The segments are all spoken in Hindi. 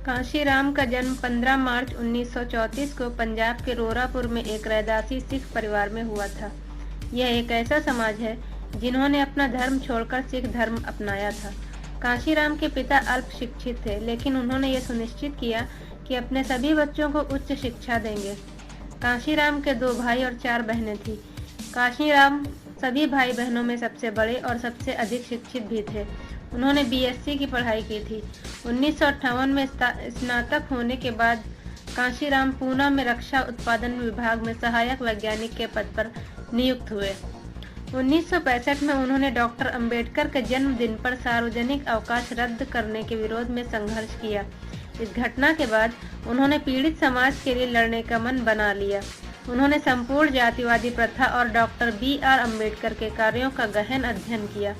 कांशीराम का जन्म 15 मार्च 1934 को पंजाब के रोरापुर में एक रैदासी सिख परिवार में हुआ था। यह एक ऐसा समाज है जिन्होंने अपना धर्म छोड़कर सिख धर्म अपनाया था। कांशीराम के पिता अल्प शिक्षित थे, लेकिन उन्होंने ये सुनिश्चित किया कि अपने सभी बच्चों को उच्च शिक्षा देंगे। कांशीराम के 2 भाई और 4 बहनें थीं। कांशीराम सभी भाई बहनों में सबसे बड़े और सबसे अधिक शिक्षित भी थे। उन्होंने बीएससी की पढ़ाई की थी। 1958 में स्नातक होने के बाद कांशीराम पूना में रक्षा उत्पादन विभाग में सहायक वैज्ञानिक के पद पर नियुक्त हुए। 1965 में उन्होंने डॉक्टर अंबेडकर के जन्मदिन पर सार्वजनिक अवकाश रद्द करने के विरोध में संघर्ष किया। इस घटना के बाद उन्होंने पीड़ित समाज के लिए लड़ने का मन बना लिया। उन्होंने संपूर्ण जातिवादी प्रथा और डॉक्टर BR अम्बेडकर के कार्यों का गहन अध्ययन किया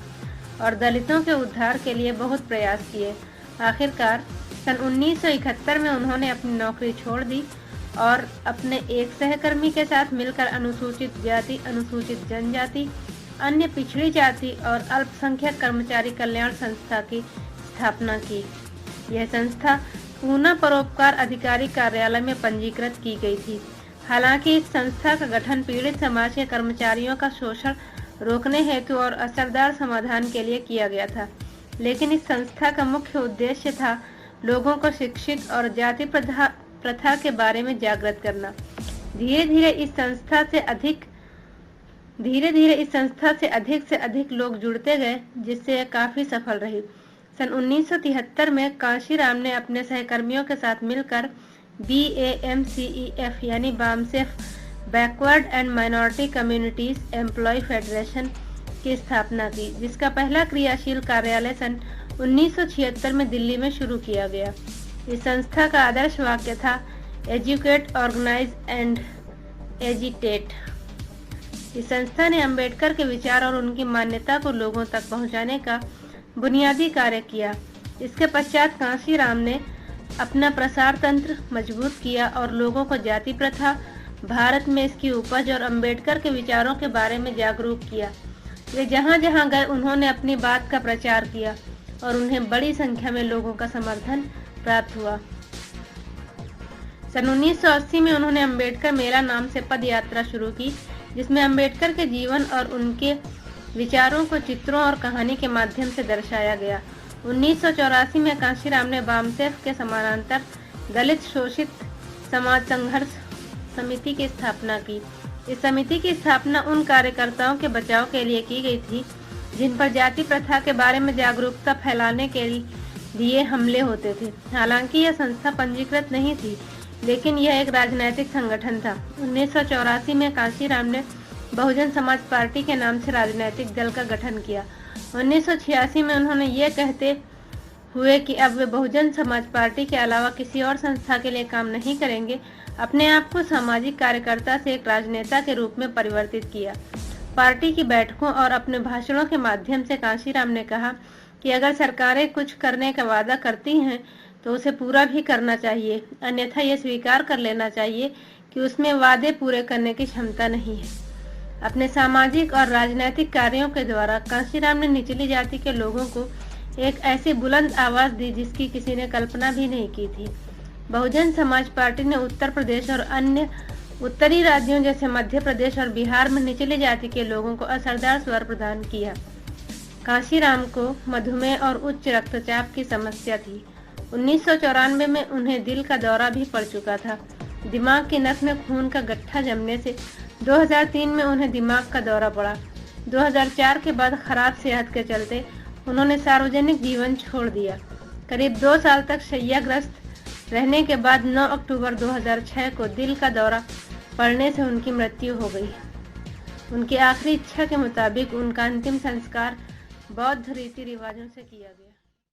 और दलितों के उद्धार के लिए बहुत प्रयास किए। आखिरकार सन 1971 में उन्होंने अपनी नौकरी छोड़ दी और अपने एक सहकर्मी के साथ मिलकर अनुसूचित जाति, अनुसूचित जनजाति, अन्य पिछड़ी जाति और अल्पसंख्यक कर्मचारी कल्याण संस्था की स्थापना की। यह संस्था पूना परोपकार अधिकारी कार्यालय में पंजीकृत की गई थी। हालांकि इस संस्था का गठन पीड़ित समाज के कर्मचारियों का शोषण रोकने हेतु और असरदार समाधान के लिए किया गया था, लेकिन इस संस्था का मुख्य उद्देश्य था लोगों को शिक्षित और जाति प्रथा के बारे में जागृत करना। धीरे धीरे इस संस्था से अधिक से अधिक लोग जुड़ते गए, जिससे यह काफी सफल रही। सन 1973 में कांशीराम ने अपने सहकर्मियों के साथ मिलकर BAMCEF यानी BAMCEF backward and minority communities employ federation की स्थापना की, जिसका पहला क्रियाशील कार्यालय सन 1976 में दिल्ली में शुरू किया गया। इस संस्था का आदर्श वाक्य था एजुकेट, ऑर्गेनाइज एंड एजिटेट। इस संस्था ने अंबेडकर के विचार और उनकी मान्यता को लोगों तक पहुंचाने का बुनियादी कार्य किया। इसके पश्चात कांशीराम ने अपना प्रसार तंत्र मजबूत किया और लोगों को जाति प्रथा, भारत में इसकी उपज और अंबेडकर के विचारों के बारे में जागरूक किया। वे जहां जहां गए उन्होंने अपनी बात का प्रचार किया और उन्हें बड़ी संख्या में लोगों का समर्थन प्राप्त हुआ। सन 1980 में उन्होंने अंबेडकर मेला नाम से पद यात्रा शुरू की, जिसमें अंबेडकर के जीवन और उनके विचारों को चित्रों और कहानी के माध्यम से दर्शाया गया। 1984 में कांशीराम ने बामसेफ के समानांतर दलित शोषित समाज संघर्ष समिति की स्थापना की। इस समिति की स्थापना उन कार्यकर्ताओं के बचाव के लिए की गई थी जिन पर जाति प्रथा के बारे में जागरूकता फैलाने के लिए हमले होते थे। हालांकि यह संस्था पंजीकृत नहीं थी, लेकिन यह एक राजनैतिक संगठन था। 1984 में कांशीराम ने बहुजन समाज पार्टी के नाम से राजनैतिक दल का गठन किया। 1986 में उन्होंने ये कहते हुए कि अब वे बहुजन समाज पार्टी के अलावा किसी और संस्था के लिए काम नहीं करेंगे, अपने आप को सामाजिक कार्यकर्ता से एक राजनेता के रूप में परिवर्तित किया। पार्टी की बैठकों और अपने भाषणों के माध्यम से कांशीराम ने कहा कि अगर सरकारें कुछ करने का वादा करती हैं तो उसे पूरा भी करना चाहिए, अन्यथा ये स्वीकार कर लेना चाहिए कि उसमें वादे पूरे करने की क्षमता नहीं है। अपने सामाजिक और राजनीतिक कार्यों के द्वारा कांशीराम ने निचली जाति के लोगों को एक ऐसी बुलंद आवाज दी जिसकी किसी ने कल्पना भी नहीं की थी। बहुजन समाज पार्टी ने उत्तर प्रदेश और अन्य उत्तरी राज्यों जैसे मध्य प्रदेश और बिहार में निचली जाति के लोगों को असरदार स्वर प्रदान किया। कांशीराम को मधुमेह और उच्च रक्तचाप की समस्या थी। 1994 में उन्हें दिल का दौरा भी पड़ चुका था। दिमाग की नस में खून का गट्ठा जमने से 2003 में उन्हें दिमाग का दौरा पड़ा। 2004 के बाद खराब सेहत के चलते उन्होंने सार्वजनिक जीवन छोड़ दिया। करीब 2 साल तक शैय्याग्रस्त रहने के बाद 9 अक्टूबर 2006 को दिल का दौरा पड़ने से उनकी मृत्यु हो गई। उनकी आखिरी इच्छा के मुताबिक उनका अंतिम संस्कार बौद्ध रीति रिवाजों से किया गया।